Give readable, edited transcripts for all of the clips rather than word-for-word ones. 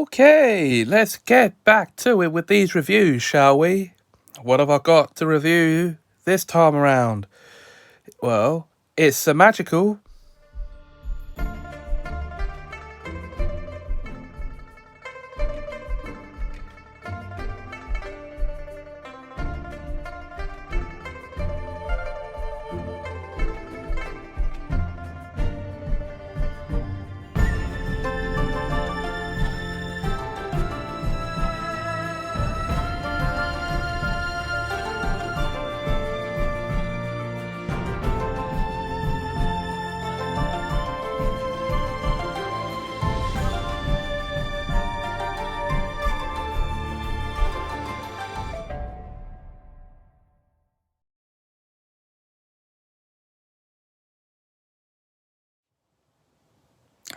Okay, let's get back to it with these reviews, shall we? What have I got to review this time around? Well, it's Semajical.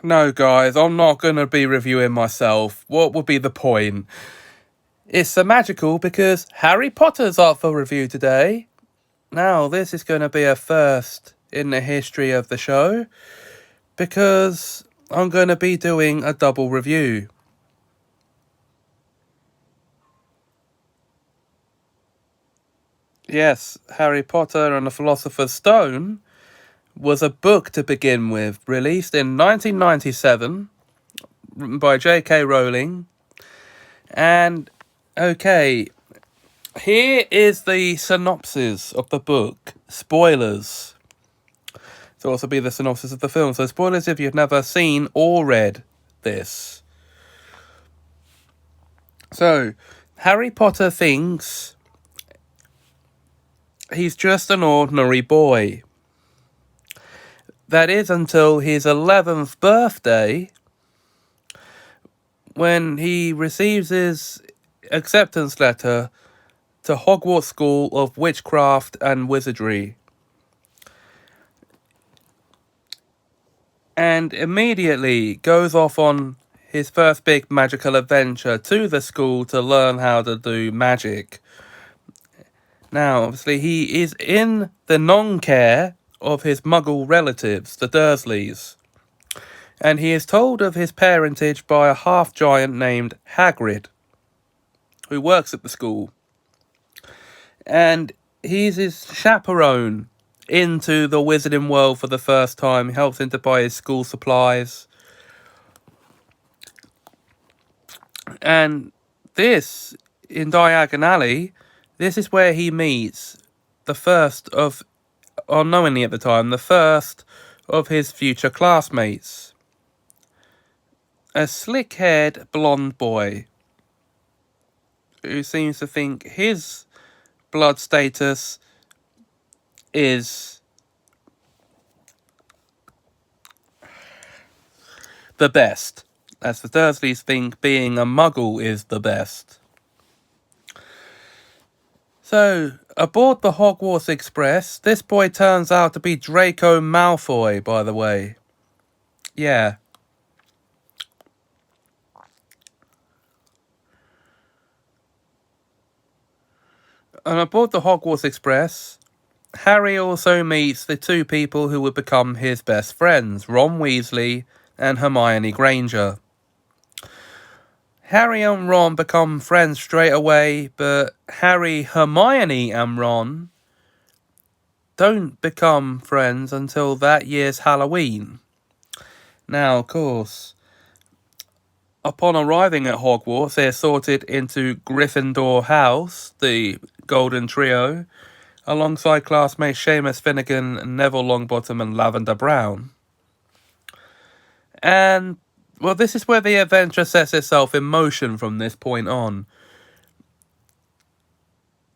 No, guys, I'm not going to be reviewing myself. What would be the point? It's Semajical because Harry Potter's up for review today. Now, this is going to be a first in the history of the show because I'm going to be doing a double review. Yes, Harry Potter and the Philosopher's Stone was a book to begin with, released in 1997 by J.K. Rowling. And, okay, here is the synopsis of the book. Spoilers. To also be the synopsis of the film. So spoilers if you've never seen or read this. So, Harry Potter thinks he's just an ordinary boy. That is until his 11th birthday, when he receives his acceptance letter to Hogwarts School of Witchcraft and Wizardry. And immediately goes off on his first big magical adventure to the school to learn how to do magic. Now, obviously, he is in the non-care of his muggle relatives, the Dursleys. And he is told of his parentage by a half-giant named Hagrid, who works at the school. And he's his chaperone into the wizarding world for the first time. He helps him to buy his school supplies. And this, in Diagon Alley, this is where he meets the first of, unknowingly at the time, the first of his future classmates. A slick-haired blonde boy who seems to think his blood status is the best, as the Dursleys think being a muggle is the best. So, aboard the Hogwarts Express, this boy turns out to be Draco Malfoy, by the way. Yeah. And aboard the Hogwarts Express, Harry also meets the two people who would become his best friends, Ron Weasley and Hermione Granger. Harry and Ron become friends straight away, but Harry, Hermione and Ron don't become friends until that year's Halloween. Now, of course, upon arriving at Hogwarts, they're sorted into Gryffindor House, the Golden Trio, alongside classmates Seamus Finnegan, Neville Longbottom and Lavender Brown. And, well, this is where the adventure sets itself in motion from this point on.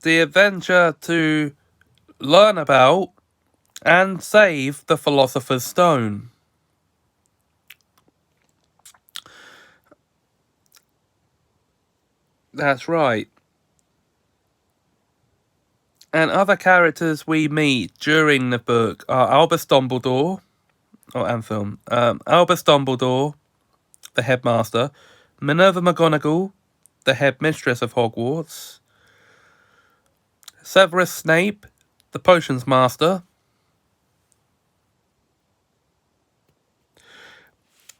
The adventure to learn about and save the Philosopher's Stone. That's right. And other characters we meet during the book are Albus Dumbledore, and film. Albus Dumbledore, the headmaster, Minerva McGonagall, the headmistress of Hogwarts, Severus Snape, the potions master,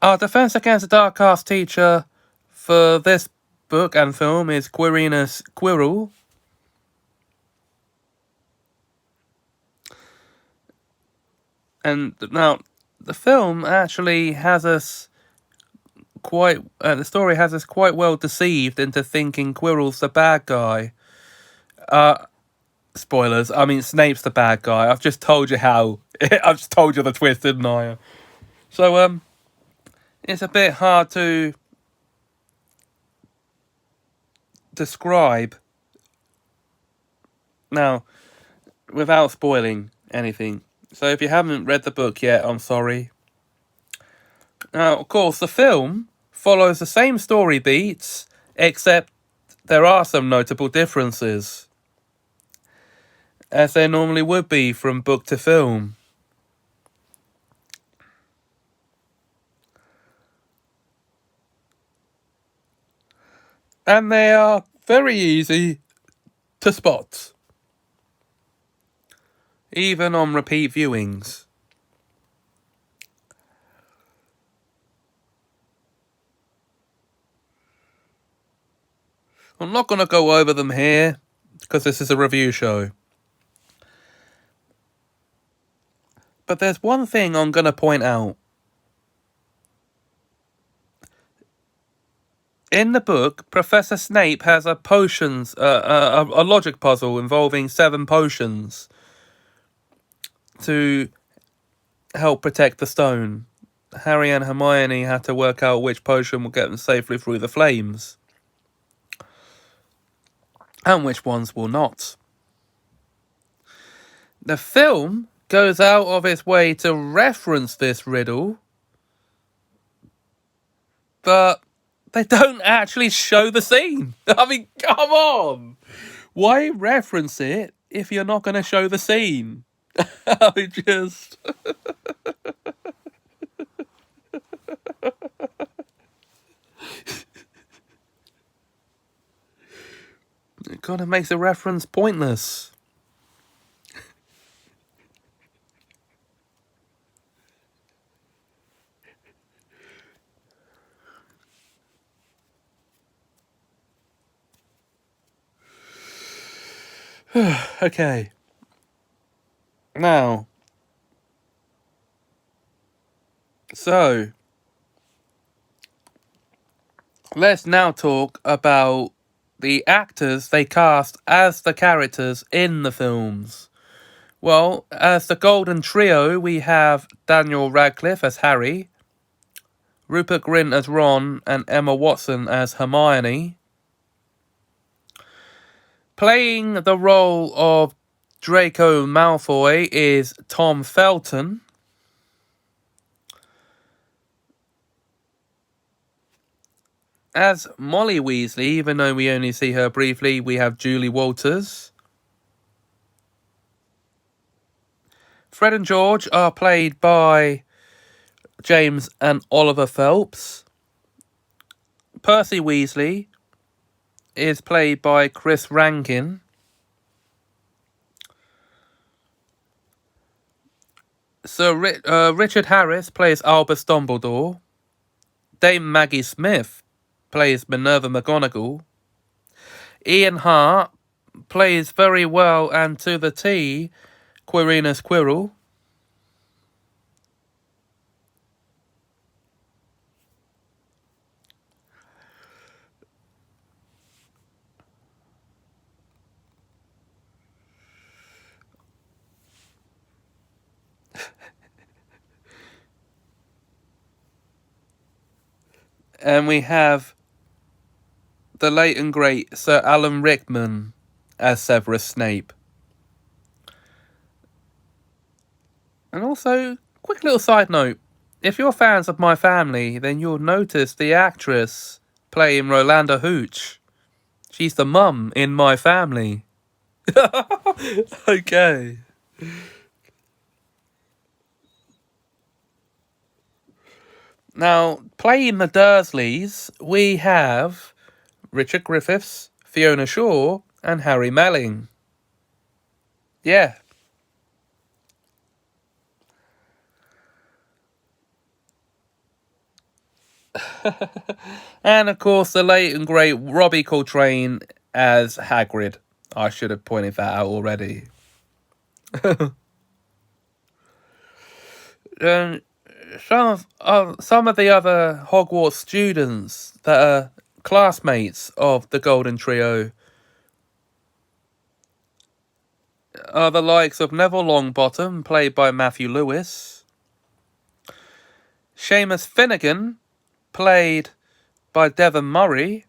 our Defense Against the Dark Arts teacher, for this book and film is Quirinus Quirrell. And now, the film actually has us the story has us quite well deceived into thinking Quirrell's the bad guy. Spoilers. I mean, Snape's the bad guy. I've just told you how. I've just told you the twist, didn't I? So, it's a bit hard to describe now without spoiling anything. So, if you haven't read the book yet, I'm sorry. Now, of course, the film follows the same story beats, except there are some notable differences, as there normally would be from book to film. And they are very easy to spot, even on repeat viewings. I'm not going to go over them here, because this is a review show. But there's one thing I'm going to point out. In the book, Professor Snape has a logic puzzle involving 7 potions to help protect the stone. Harry and Hermione had to work out which potion will get them safely through the flames, and which ones will not. The film goes out of its way to reference this riddle, but they don't actually show the scene. I mean, come on! Why reference it if you're not going to show the scene? I just... It kind of makes the reference pointless. Okay. Now. So. Let's now talk about the actors they cast as the characters in the films. Well, as the Golden Trio, we have Daniel Radcliffe as Harry, Rupert Grint as Ron, and Emma Watson as Hermione. Playing the role of Draco Malfoy is Tom Felton. As Molly Weasley, even though we only see her briefly, we have Julie Walters. Fred and George are played by James and Oliver Phelps. Percy Weasley is played by Chris Rankin. Sir Richard Harris plays Albus Dumbledore. Dame Maggie Smith plays Minerva McGonagall. Ian Hart plays very well and to the T Quirinus Quirrell. And we have the late and great Sir Alan Rickman as Severus Snape. And also, quick little side note. If you're fans of My Family, then you'll notice the actress playing Rolanda Hooch. She's the mum in My Family. Okay. Now, playing the Dursleys, we have Richard Griffiths, Fiona Shaw, and Harry Melling. Yeah. And of course, the late and great Robbie Coltrane as Hagrid. I should have pointed that out already. And some of the other Hogwarts students that are classmates of the Golden Trio are the likes of Neville Longbottom, played by Matthew Lewis, Seamus Finnegan, played by Devon Murray,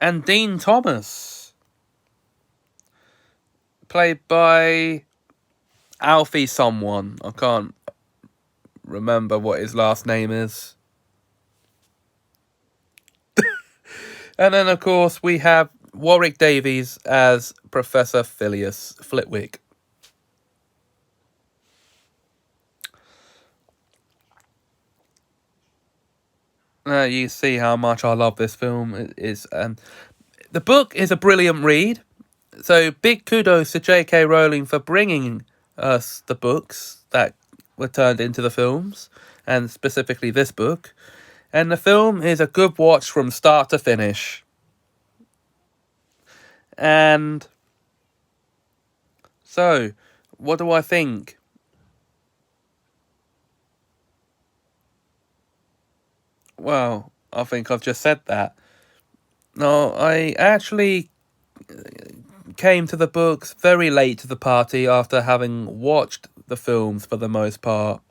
and Dean Thomas, played by Alfie someone. I can't remember what his last name is. And then, of course, we have Warwick Davies as Professor Phileas Flitwick. You see how much I love this film. The book is a brilliant read. So big kudos to J.K. Rowling for bringing us the books that were turned into the films, and specifically this book. And the film is a good watch from start to finish. And so, what do I think? Well, I think I've just said that. No, I actually came to the books very late to the party after having watched the films for the most part.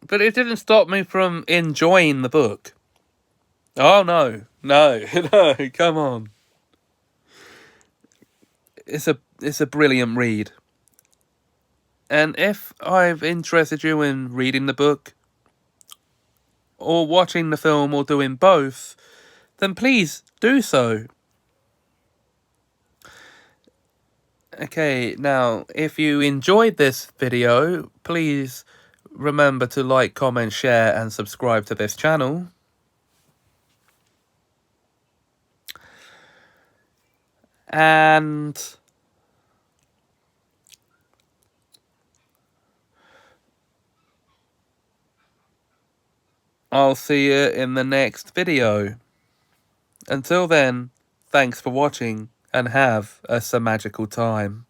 But it didn't stop me from enjoying the book. Oh, no, no, come on. It's a brilliant read. And if I've interested you in reading the book, or watching the film, or doing both, then please do so. Okay, now, if you enjoyed this video, please remember to like, comment, share, and subscribe to this channel. And I'll see you in the next video. Until then, thanks for watching, and have a Semajical time.